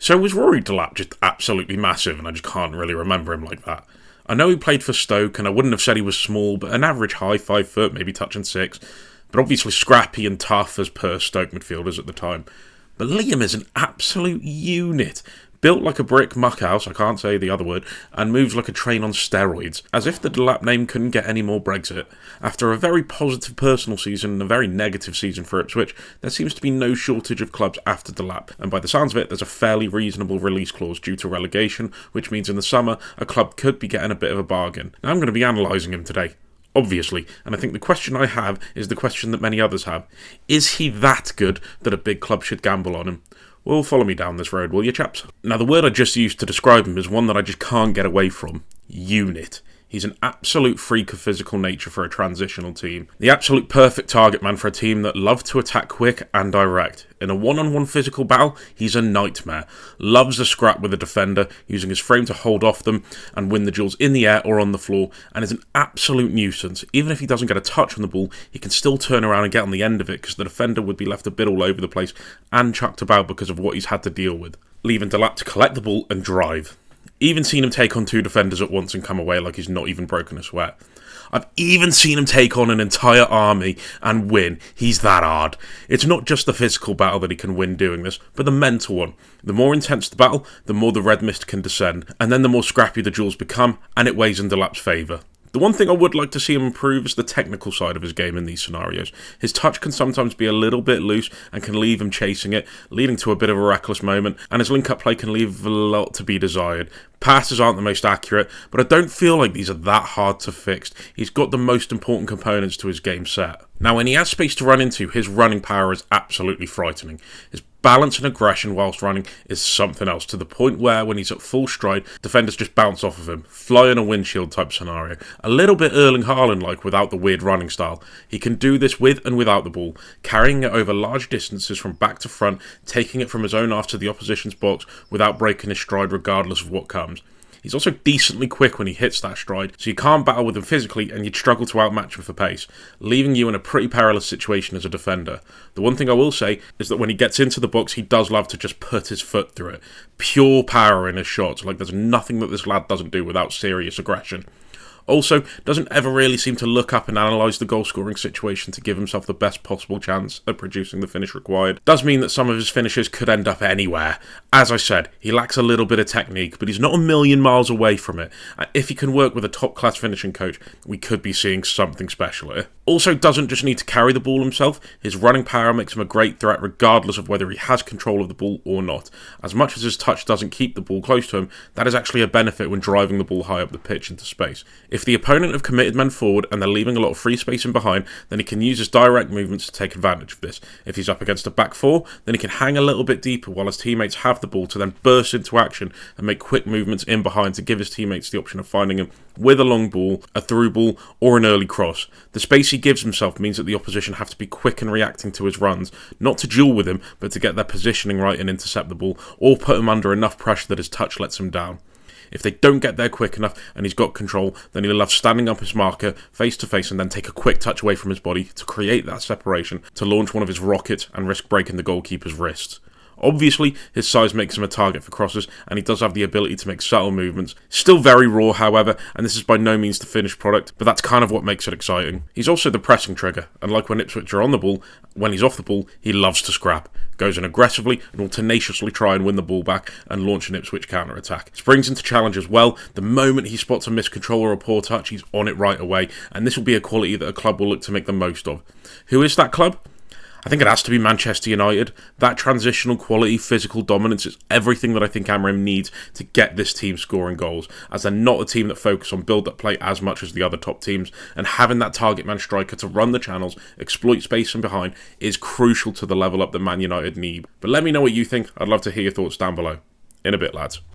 So was Rory Delap just absolutely massive and I just can't really remember him like that? I know he played for Stoke and I wouldn't have said he was small, but an average height, 5 foot, maybe touching 6, but obviously scrappy and tough as per Stoke midfielders at the time. But Liam is an absolute unit. Built like a brick muckhouse, I can't say the other word, and moves like a train on steroids, as if the Delap name couldn't get any more Brexit. After a very positive personal season and a very negative season for Ipswich, there seems to be no shortage of clubs after Delap, and by the sounds of it, there's a fairly reasonable release clause due to relegation, which means in the summer, a club could be getting a bit of a bargain. Now I'm going to be analysing him today. Obviously, and I think the question I have is the question that many others have. Is he that good that a big club should gamble on him? Well, follow me down this road, will you, chaps? Now, the word I just used to describe him is one that I just can't get away from. Unit. He's an absolute freak of physical nature for a transitional team. The absolute perfect target man for a team that love to attack quick and direct. In a one-on-one physical battle, he's a nightmare. Loves a scrap with a defender, using his frame to hold off them and win the duels in the air or on the floor, and is an absolute nuisance. Even if he doesn't get a touch on the ball, he can still turn around and get on the end of it because the defender would be left a bit all over the place and chucked about because of what he's had to deal with, leaving Delap to collect the ball and drive. Even seen him take on 2 defenders at once and come away like he's not even broken a sweat. I've even seen him take on an entire army and win. He's that hard. It's not just the physical battle that he can win doing this, but the mental one. The more intense the battle, the more the red mist can descend, and then the more scrappy the duels become, and it weighs in Delap's favour. The one thing I would like to see him improve is the technical side of his game in these scenarios. His touch can sometimes be a little bit loose and can leave him chasing it, leading to a bit of a reckless moment, and his link-up play can leave a lot to be desired. Passes aren't the most accurate, but I don't feel like these are that hard to fix. He's got the most important components to his game set. Now, when he has space to run into, his running power is absolutely frightening. His balance and aggression whilst running is something else, to the point where, when he's at full stride, defenders just bounce off of him, fly in a windshield type scenario. A little bit Erling Haaland-like without the weird running style. He can do this with and without the ball, carrying it over large distances from back to front, taking it from his own half to the opposition's box without breaking his stride regardless of what comes. He's also decently quick when he hits that stride, so you can't battle with him physically and you'd struggle to outmatch him for pace, leaving you in a pretty perilous situation as a defender. The one thing I will say is that when he gets into the box, he does love to just put his foot through it. Pure power in his shots, like there's nothing that this lad doesn't do without serious aggression. Also, doesn't ever really seem to look up and analyse the goal-scoring situation to give himself the best possible chance at producing the finish required. Does mean that some of his finishes could end up anywhere. As I said, he lacks a little bit of technique, but he's not a million miles away from it. And if he can work with a top-class finishing coach, we could be seeing something special here. Also, doesn't just need to carry the ball himself. His running power makes him a great threat regardless of whether he has control of the ball or not. As much as his touch doesn't keep the ball close to him, that is actually a benefit when driving the ball high up the pitch into space. If the opponent have committed men forward and they're leaving a lot of free space in behind, then he can use his direct movements to take advantage of this. If he's up against a back 4, then he can hang a little bit deeper while his teammates have the ball to then burst into action and make quick movements in behind to give his teammates the option of finding him with a long ball, a through ball, or an early cross. The space he gives himself means that the opposition have to be quick in reacting to his runs, not to duel with him, but to get their positioning right and intercept the ball, or put him under enough pressure that his touch lets him down. If they don't get there quick enough and he's got control, then he'll love standing up his marker face to face and then take a quick touch away from his body to create that separation to launch one of his rockets and risk breaking the goalkeeper's wrists. Obviously, his size makes him a target for crosses, and he does have the ability to make subtle movements. Still very raw, however, and this is by no means the finished product, but that's kind of what makes it exciting. He's also the pressing trigger, and like when Ipswich are on the ball, when he's off the ball, he loves to scrap. Goes in aggressively and will tenaciously try and win the ball back and launch an Ipswich counter-attack. Springs into challenge as well. The moment he spots a miscontrol or a poor touch, he's on it right away, and this will be a quality that a club will look to make the most of. Who is that club? I think it has to be Manchester United. That transitional quality, physical dominance is everything that I think Amram needs to get this team scoring goals, as they're not a team that focus on build-up play as much as the other top teams, and having that target man striker to run the channels, exploit space from behind, is crucial to the level up that Man United need. But let me know what you think. I'd love to hear your thoughts down below. In a bit, lads.